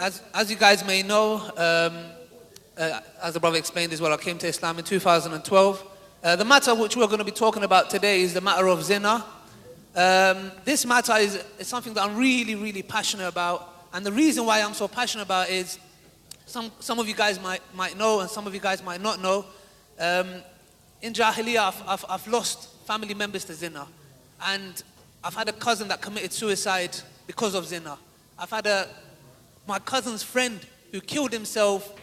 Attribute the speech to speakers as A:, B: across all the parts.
A: as you guys may know, as the brother explained as well, I came to Islam in 2012. The matter which we're going to be talking about today is the matter of zina. This matter is something that I'm really, really passionate about. And the reason why I'm so passionate about it is some of you guys might know and some of you guys might not know. In Jahiliyyah, I've lost family members to zina. And I've had a cousin that committed suicide because of zina. I've had my cousin's friend who killed himself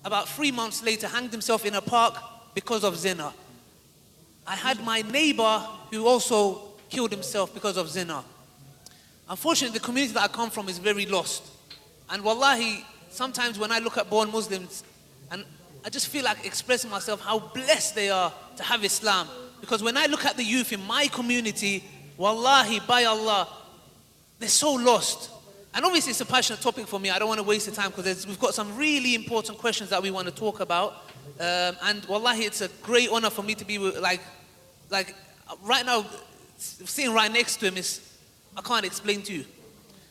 A: about 3 months later, hanged himself in a park because of zina. I had my neighbor who also killed himself because of zina. Unfortunately, the community that I come from is very lost. And wallahi, sometimes when I look at born Muslims, and I just feel like expressing myself how blessed they are to have Islam. Because when I look at the youth in my community, wallahi, by Allah, they're so lost. And obviously it's a passionate topic for me. I don't want to waste the time because we've got some really important questions that we want to talk about. And wallahi, it's a great honor for me to be with, like right now, sitting right next to him I can't explain to you.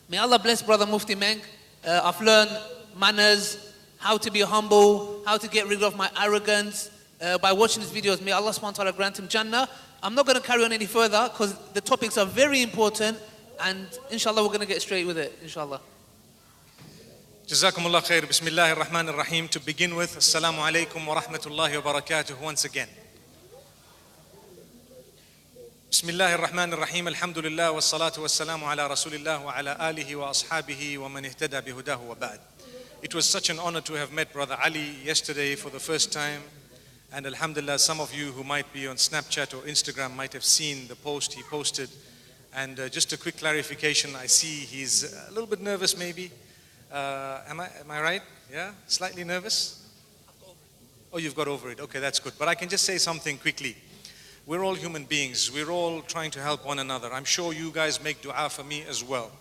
A: May Allah bless Brother Mufti Meng. I've learned manners, how to be humble, how to get rid of my arrogance by watching his videos. May Allah subhanahu wa ta'ala grant him Jannah. I'm not going to carry on any further because the topics are very important. And inshallah, we're going to get straight with it, inshallah.
B: Jazakumullah khair. Bismillahir Rahmanir Rahim. To begin with, Assalamu alaikum wa rahmatullahi wa barakatuh once again. Bismillahir Rahmanir Rahim. Alhamdulillah wa salatu wa salamu ala Rasulillah wa ala alihi wa ashabihi wa man ihtada bihudahu wa ba'd. It was such an honor to have met Brother Ali yesterday for the first time. And alhamdulillah, some of you who might be on Snapchat or Instagram might have seen the post he posted. And just a quick clarification, I see he's a little bit nervous maybe. Am I right? Yeah? Slightly nervous? Oh, you've got over it. Okay, that's good. But I can just say something quickly. We're all human beings. We're all trying to help one another. I'm sure you guys make dua for me as well.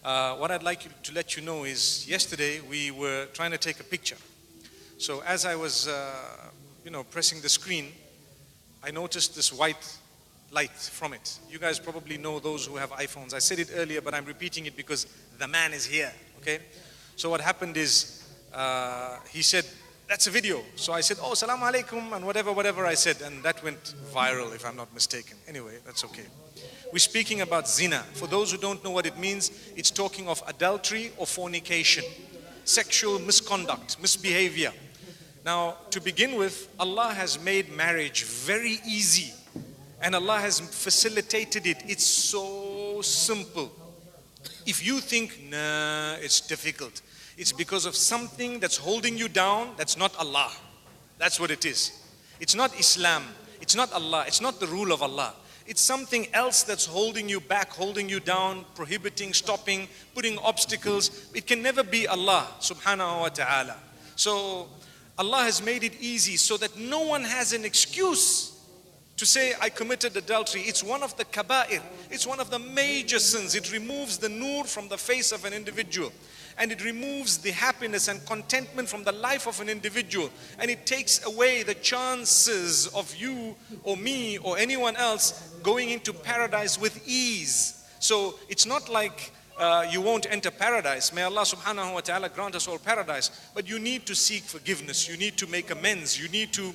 B: What I'd like to let you know is yesterday we were trying to take a picture. So as I was pressing the screen, I noticed this white light from it. You guys probably know, those who have iPhones. I said it earlier, but I'm repeating it because the man is here, okay? So what happened is, he said, that's a video. So I said, oh, salam alaikum, and whatever I said, and that went viral if I'm not mistaken. Anyway, that's okay. We're speaking about zina. For those who don't know what it means, it's talking of adultery or fornication, sexual misconduct, misbehavior. Now, to begin with, Allah has made marriage very easy. And Allah has facilitated it. It's so simple. If you think, nah, it's difficult, it's because of something that's holding you down, that's not Allah. That's what it is. It's not Islam. It's not Allah. It's not the rule of Allah. It's something else that's holding you back, holding you down, prohibiting, stopping, putting obstacles. It can never be Allah subhanahu wa ta'ala. So Allah has made it easy so that no one has an excuse to say, I committed adultery. It's one of the kaba'ir. It's one of the major sins. It removes the nur from the face of an individual. And it removes the happiness and contentment from the life of an individual. And it takes away the chances of you or me or anyone else going into paradise with ease. So it's not like you won't enter paradise. May Allah subhanahu wa ta'ala grant us all paradise. But you need to seek forgiveness. You need to make amends. You need to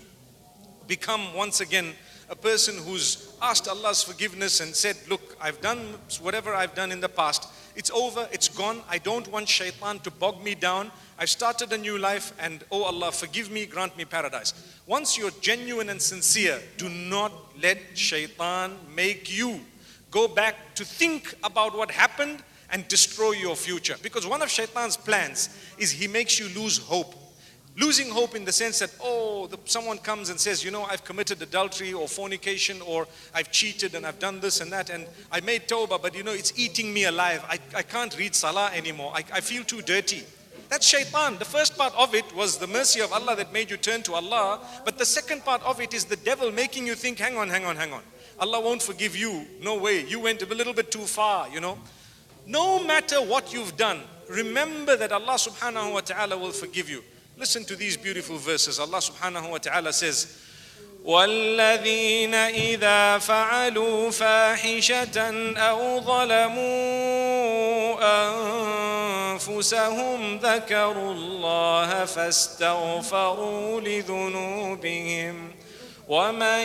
B: become once again a person who's asked Allah's forgiveness and said, look, I've done whatever I've done in the past. It's over, it's gone. I don't want shaitan to bog me down. I've started a new life and oh Allah, forgive me, grant me paradise. Once you're genuine and sincere, do not let shaitan make you go back to think about what happened and destroy your future. Because one of shaitan's plans is he makes you lose hope. Losing hope in the sense that, someone comes and says, I've committed adultery or fornication or I've cheated and I've done this and that and I made tawbah, but it's eating me alive. I can't read salah anymore. I feel too dirty. That's shaitan. The first part of it was the mercy of Allah that made you turn to Allah. But the second part of it is the devil making you think, hang on. Allah won't forgive you. No way. You went a little bit too far, No matter what you've done, remember that Allah subhanahu wa ta'ala will forgive you. Listen to these beautiful verses. Allah subhanahu wa ta'ala says, وَالَّذِينَ إِذَا فَعَلُوا فَاحِشَةً أَوْ ظَلَمُوا أنفسهم ذكروا الله فاستغفروا لذنوبهم ومن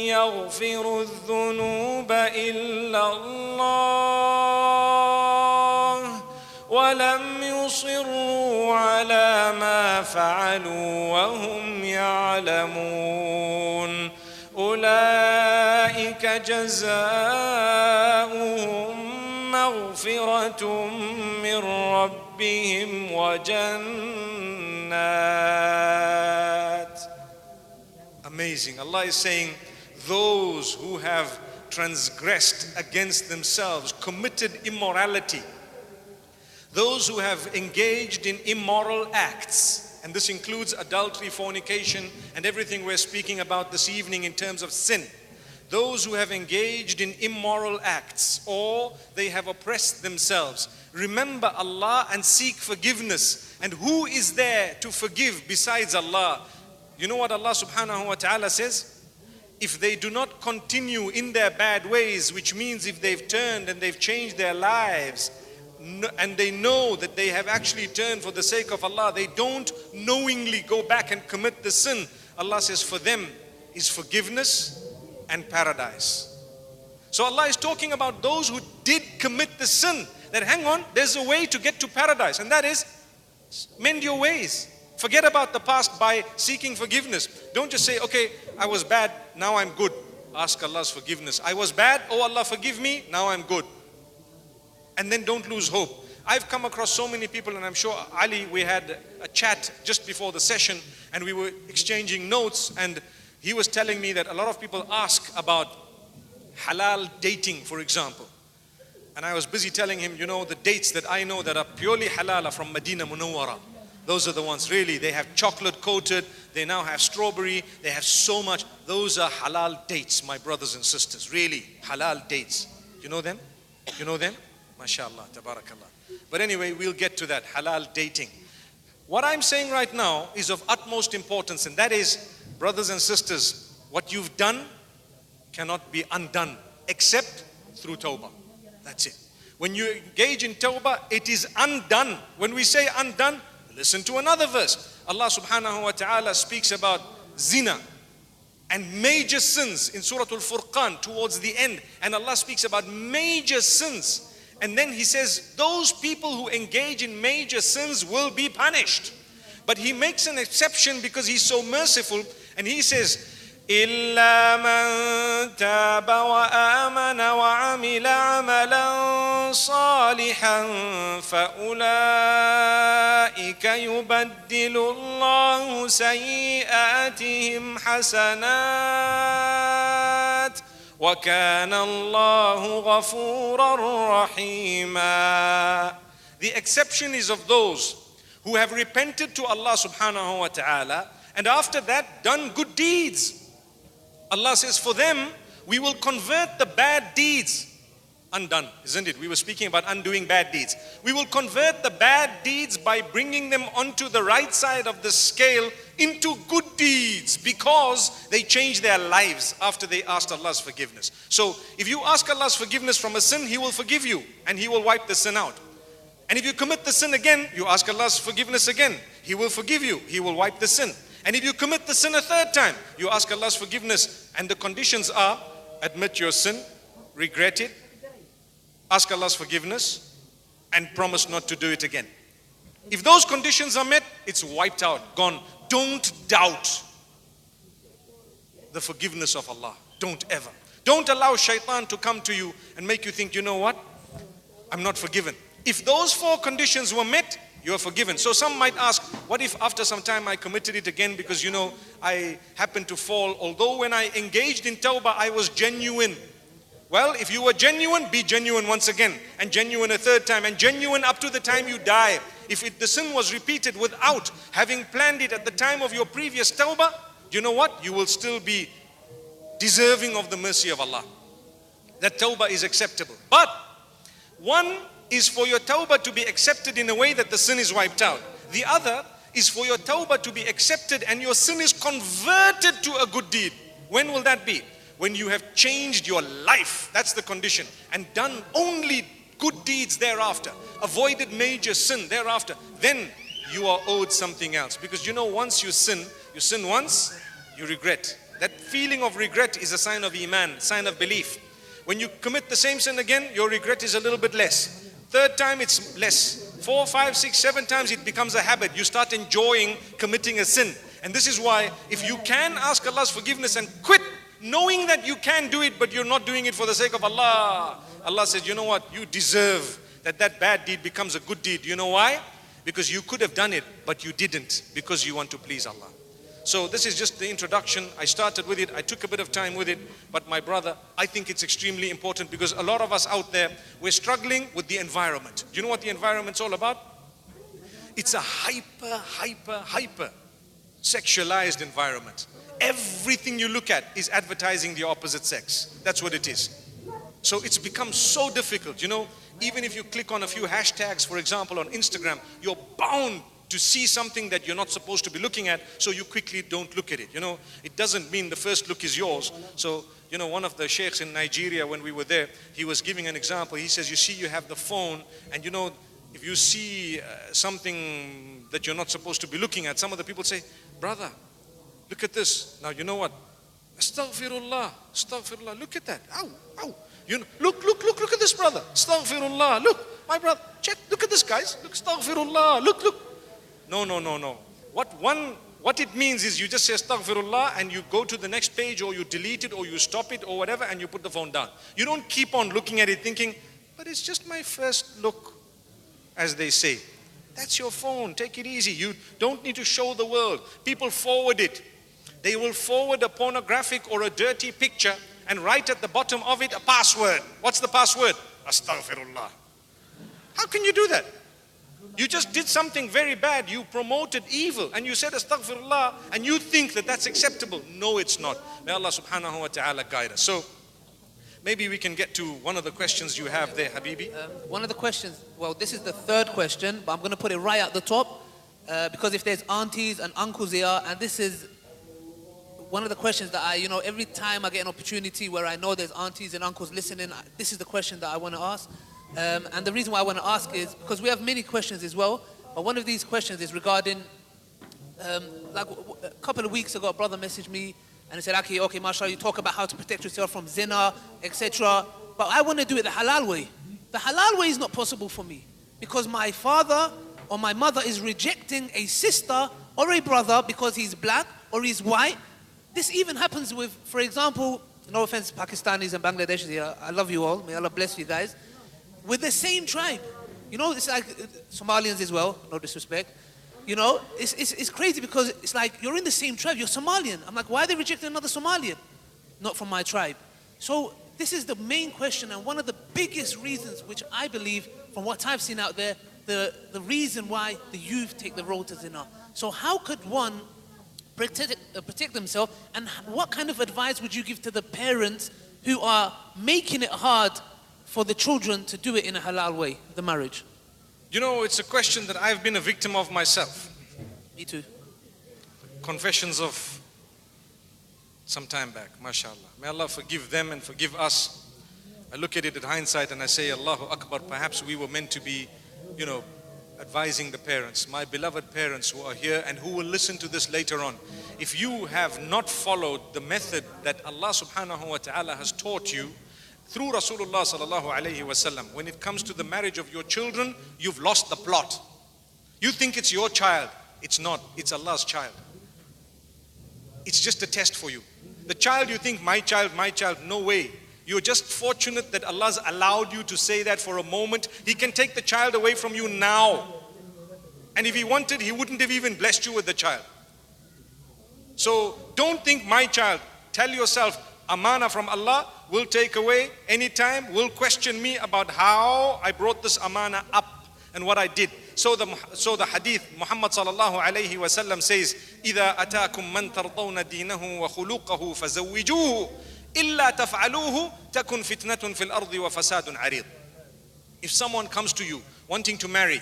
B: يغفر الذنوب إلا الله ولم يصروا على ما فعلوا وهم يعلمون أولئك جزاؤهم مغفرة من ربهم وجنات. Amazing. Allah is saying, those who have transgressed against themselves, committed immorality, those who have engaged in immoral acts, and this includes adultery, fornication, and everything we're speaking about this evening in terms of sin. Those who have engaged in immoral acts, or they have oppressed themselves, remember Allah and seek forgiveness. And who is there to forgive besides Allah? You know what Allah subhanahu wa ta'ala says? If they do not continue in their bad ways, which means if they've turned and they've changed their lives, and they know that they have actually turned for the sake of Allah, they don't knowingly go back and commit the sin. Allah says for them is forgiveness and paradise. So Allah is talking about those who did commit the sin, that hang on, there's a way to get to paradise, and that is mend your ways. Forget about the past by seeking forgiveness. Don't just say, okay, I was bad, now I'm good. Ask Allah's forgiveness. I was bad, oh Allah forgive me, now I'm good. And then don't lose hope. I've come across so many people, and I'm sure Ali, we had a chat just before the session and we were exchanging notes, and he was telling me that a lot of people ask about halal dating, for example. And I was busy telling him, you know, the dates that I know that are purely halal are from Medina Munawwara. Those are the ones really, they have chocolate coated, they now have strawberry, they have so much. Those are halal dates, my brothers and sisters, really, halal dates. You know them? You know them? MashaAllah, tabarakallah. But anyway, we'll get to that, halal dating. What I'm saying right now is of utmost importance, and that is, brothers and sisters, what you've done cannot be undone except through tawbah. That's it. When you engage in tawbah, it is undone. When we say undone, listen to another verse. Allah subhanahu wa ta'ala speaks about zina and major sins in Surah Al-Furqan towards the end. And Allah speaks about major sins. And then He says, those people who engage in major sins will be punished. But He makes an exception because He's so merciful. And He says, إِلَّا مَن تَابَ وَآمَنَ وَعَمِلَ عَمَلًا صَالِحًا فَأُولَئِكَ يُبَدِّلُ اللَّهُ سَيِّئَاتِهِمْ حَسَنَاتٍ وَكَانَ اللَّهُ غَفُورًا رَحِيمًا. The exception is of those who have repented to Allah subhanahu wa ta'ala and after that done good deeds. Allah says for them, we will convert the bad deeds undone, isn't it? We were speaking about undoing bad deeds. We will convert the bad deeds by bringing them onto the right side of the scale into good deeds because they changed their lives after they asked Allah's forgiveness. So if you ask Allah's forgiveness from a sin, He will forgive you and He will wipe the sin out. And if you commit the sin again, you ask Allah's forgiveness again. He will forgive you. He will wipe the sin. And if you commit the sin a third time, you ask Allah's forgiveness. And the conditions are, admit your sin, regret it, ask Allah's forgiveness, and promise not to do it again. If those conditions are met, it's wiped out, gone. Don't doubt the forgiveness of Allah. Don't ever. Don't allow shaitan to come to you and make you think, you know what? I'm not forgiven. If those four conditions were met, you are forgiven. So some might ask, what if after some time I committed it again because, you know, I happened to fall. Although when I engaged in tawbah, I was genuine. Well, if you were genuine, be genuine once again. And genuine a third time. And genuine up to the time you die. If the sin was repeated without having planned it at the time of your previous tawbah, you know what? You will still be deserving of the mercy of Allah. That tawbah is acceptable. But one is for your tawbah to be accepted in a way that the sin is wiped out. The other is for your tawbah to be accepted and your sin is converted to a good deed. When will that be? When you have changed your life. That's the condition. And done only good deeds thereafter, avoided major sin thereafter, then you are owed something else. Because once you sin once, you regret. That feeling of regret is a sign of iman, sign of belief. When you commit the same sin again, your regret is a little bit less. Third time it's less. 4, 5, 6, 7 times it becomes a habit. You start enjoying committing a sin. And this is why if you can ask Allah's forgiveness and quit, knowing that you can do it but you're not doing it for the sake of Allah, Allah says, you know what, you deserve that bad deed becomes a good deed. You know why? Because you could have done it but you didn't, because you want to please Allah. So this is just the introduction. I started with it, I took a bit of time with it, but my brother, I think it's extremely important because a lot of us out there, we're struggling with the environment. Do you know what the environment's all about? It's a hyper sexualized environment. Everything you look at is advertising the opposite sex. That's what it is. So it's become so difficult, even if you click on a few hashtags, for example, on Instagram, you're bound to see something that you're not supposed to be looking at, so you quickly don't look at it. It doesn't mean the first look is yours. So, one of the sheikhs in Nigeria, when we were there, he was giving an example. He says, you see, you have the phone, and if you see something that you're not supposed to be looking at, some of the people say, brother, look at this. Now, you know what? Astaghfirullah, astaghfirullah, look at that. Ow, ow. Look at this, brother. Astaghfirullah, look, my brother, check, look at this, guys. Look, astaghfirullah, look. No. What it means is you just say astaghfirullah and you go to the next page, or you delete it, or you stop it, or whatever, and you put the phone down. You don't keep on looking at it thinking, but it's just my first look, as they say. That's your phone, take it easy. You don't need to show the world. People forward it. They will forward a pornographic or a dirty picture and write at the bottom of it a password. What's the password? Astaghfirullah. How can you do that? You just did something very bad. You promoted evil and you said astaghfirullah and you think that that's acceptable. No, it's not. May Allah subhanahu wa ta'ala guide us. So maybe we can get to one of the questions you have there, Habibi.
A: One of the questions, well, this is the third question, but I'm going to put it right at the top because if there's aunties and uncles here, and this is one of the questions that I, every time I get an opportunity where I know there's aunties and uncles listening, this is the question that I want to ask. And the reason why I want to ask is because we have many questions as well, but one of these questions is regarding, like a couple of weeks ago, a brother messaged me and he said, okay, mashallah, you talk about how to protect yourself from zina, etc. But I want to do it the halal way. The halal way is not possible for me because my father or my mother is rejecting a sister or a brother because he's black or he's white. This even happens with, for example, no offense, Pakistanis and Bangladeshis here, I love you all, may Allah bless you guys, with the same tribe. It's like Somalians as well, no disrespect. It's crazy because it's like you're in the same tribe, you're Somalian. I'm like, why are they rejecting another Somalian? Not from my tribe. So this is the main question and one of the biggest reasons which I believe, from what I've seen out there, the reason why the youth take the road to zina. So how could one protect themselves, and what kind of advice would you give to the parents who are making it hard for the children to do it in a halal way, the marriage?
B: It's a question that I've been a victim of myself.
A: Me too.
B: Confessions of some time back, mashallah. May Allah forgive them and forgive us. I look at it in hindsight and I say, Allahu Akbar, perhaps we were meant to be, advising the parents, my beloved parents who are here and who will listen to this later on. If you have not followed the method that Allah subhanahu wa ta'ala has taught you through Rasulullah sallallahu alayhi wasallam, when it comes to the marriage of your children, you've lost the plot. You think it's your child. It's not. It's Allah's child. It's just a test for you. The child you think, my child, no way. You're just fortunate that Allah's allowed you to say that for a moment. He can take the child away from you now. And if He wanted, He wouldn't have even blessed you with the child. So don't think my child. Tell yourself, amana from Allah will take away anytime, will question me about how I brought this amana up and what I did. So the hadith, Muhammad sallallahu alayhi wa sallam says, إِذَا أَتَاكُم مَّن تَرْضَوْنَ دِينَهُ وَخُلُقَهُ فَزَوِّجُوهُ إِلَّا تَفْعَلُوهُ تَكُنْ فِتْنَةٌ فِي الْأَرْضِ وَفَسَادٌ عَرِيضٌ. If someone comes to you wanting to marry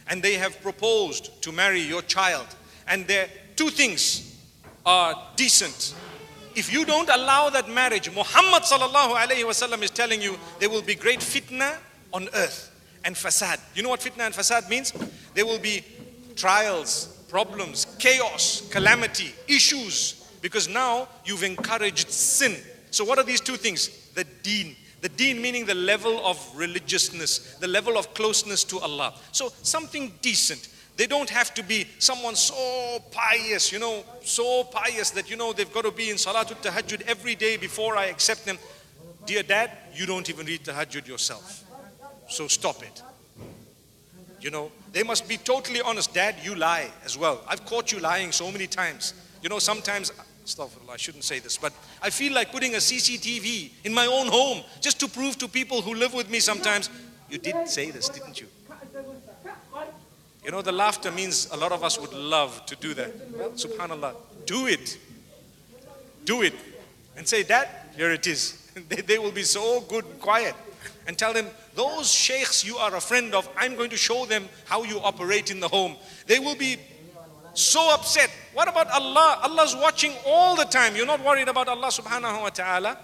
B: and they have proposed to marry your child and their two things are decent, if you don't allow that marriage, Muhammad sallallahu alayhi wa sallam is telling you there will be great fitna on earth and fasad. You know what fitna and fasad means? There will be trials, problems, chaos, calamity, issues, because now you've encouraged sin. So what are these two things? The deen. The deen meaning the level of religiousness, the level of closeness to Allah. So something decent. They don't have to be someone so pious, so pious that, they've got to be in Salatul Tahajjud every day before I accept them. Dear dad, you don't even read Tahajjud yourself. So stop it. They must be totally honest. Dad, you lie as well. I've caught you lying so many times. Sometimes, astaghfirullah, I shouldn't say this, but I feel like putting a CCTV in my own home just to prove to people who live with me sometimes, you did say this, didn't you? The laughter means a lot of us would love to do that. Well, subhanallah, do it. Do it. And say, Dad, here it is. They will be so good and quiet. And tell them, those sheikhs you are a friend of, I'm going to show them how you operate in the home. They will be so upset. What about Allah? Allah's watching all the time. You're not worried about Allah subhanahu wa ta'ala.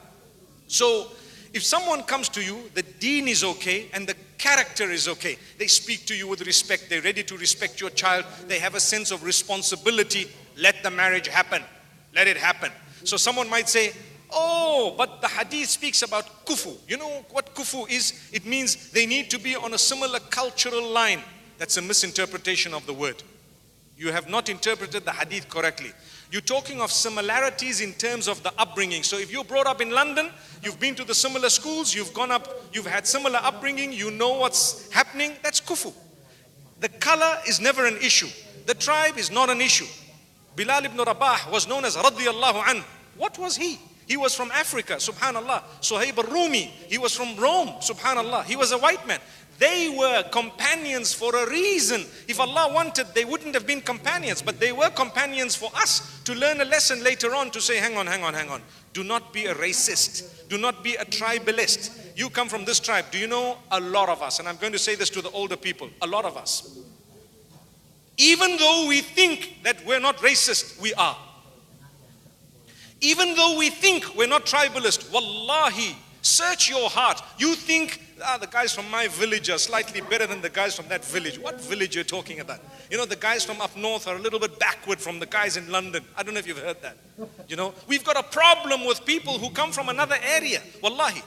B: So, if someone comes to you, the deen is okay and the character is okay. They speak to you with respect. They're ready to respect your child. They have a sense of responsibility. Let the marriage happen. Let it happen. So someone might say, oh, but the hadith speaks about kufu. You know what kufu is? It means they need to be on a similar cultural line. That's a misinterpretation of the word. You have not interpreted the hadith correctly. You're talking of similarities in terms of the upbringing. So if you're brought up in London, you've been to the similar schools, you've gone up, you've had similar upbringing, you know what's happening, that's kufu. The color is never an issue. The tribe is not an issue. Bilal ibn Rabah was known as radiyallahu anhu. What was he? He was from Africa, subhanallah. Suhaib al-Rumi, he was from Rome, subhanallah. He was a white man. They were companions for a reason. If Allah wanted, they wouldn't have been companions, but they were companions for us to learn a lesson later on to say, hang on. Do not be a racist. Do not be a tribalist. You come from this tribe. Do you know a lot of us, and I'm going to say this to the older people, a lot of us, even though we think that we're not racist, we are. Even though we think we're not tribalist, wallahi, search your heart. You think, the guys from my village are slightly better than the guys from that village. What village are you talking about? The guys from up north are a little bit backward from the guys in London. I don't know if you've heard that. We've got a problem with people who come from another area. Wallahi,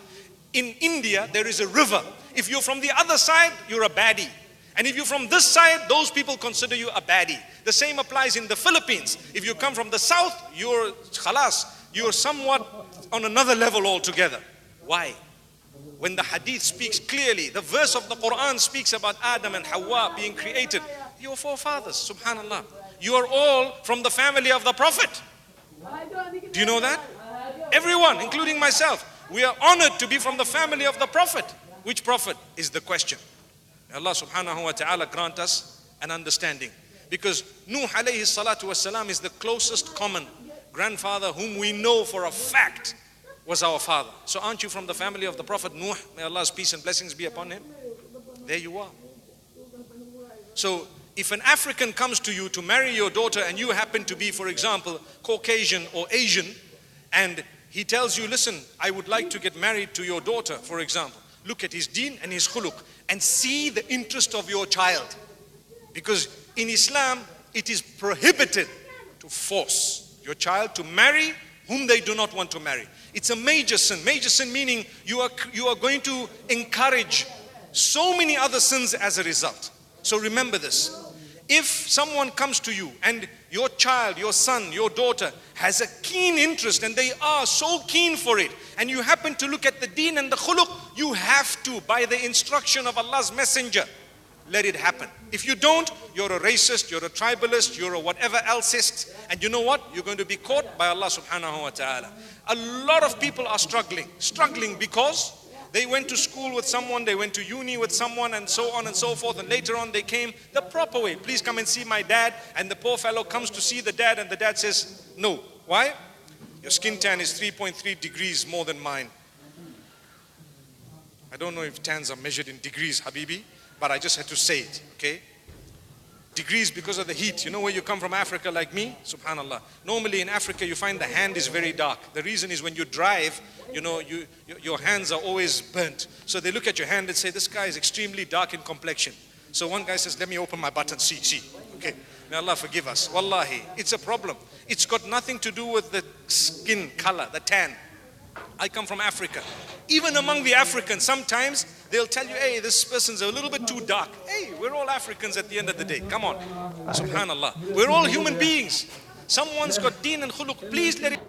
B: in India, there is a river. If you're from the other side, you're a baddie. And if you're from this side, those people consider you a baddie. The same applies in the Philippines. If you come from the south, you're khalas. You're somewhat on another level altogether. Why? When the hadith speaks clearly, the verse of the Quran speaks about Adam and Hawa being created. Your forefathers, subhanallah. You are all from the family of the Prophet. Do you know that? Everyone, including myself. We are honored to be from the family of the Prophet. Which Prophet is the question? Allah subhanahu wa ta'ala grant us an understanding. Because Nuh alayhi salatu wasalam is the closest common grandfather whom we know for a fact was our father. So aren't you from the family of the Prophet Nuh? May Allah's peace and blessings be upon him. There you are. So if an African comes to you to marry your daughter and you happen to be, for example, Caucasian or Asian, and he tells you, listen, I would like to get married to your daughter, for example. Look at his deen and his khuluq and see the interest of your child. Because in Islam, it is prohibited to force your child to marry whom they do not want to marry. It's a major sin. Major sin meaning you are going to encourage so many other sins as a result. So remember this. If someone comes to you and your child, your son, your daughter has a keen interest and they are so keen for it, and you happen to look at the deen and the khuluq, you have to, by the instruction of Allah's messenger, let it happen. If you don't, you're a racist, you're a tribalist, you're a whatever elseist, and you know what? You're going to be caught by Allah subhanahu wa ta'ala. A lot of people are struggling because they went to school with someone, they went to uni with someone, and so on and so forth, and later on they came the proper way. Please come and see my dad, and the poor fellow comes to see the dad, and the dad says, no. Why? Your skin tan is 3.3 degrees more than mine. I don't know if tans are measured in degrees, Habibi, but I just had to say it, okay? degrees because of the heat. You know where you come from, Africa, like me? Subhanallah. Normally in Africa you find the hand is very dark. The reason is when you drive, you know, your hands are always burnt. So they look at your hand and say, this guy is extremely dark in complexion. So one guy says, let me open my button, see. Okay, may Allah forgive us. Wallahi, it's a problem. It's got nothing to do with the skin color, the tan. I come from Africa. Even among the Africans, sometimes they'll tell you, hey, this person's a little bit too dark. Hey, we're all Africans at the end of the day. Come on. Subhanallah. We're all human beings. Someone's got deen and khuluq. Please let it...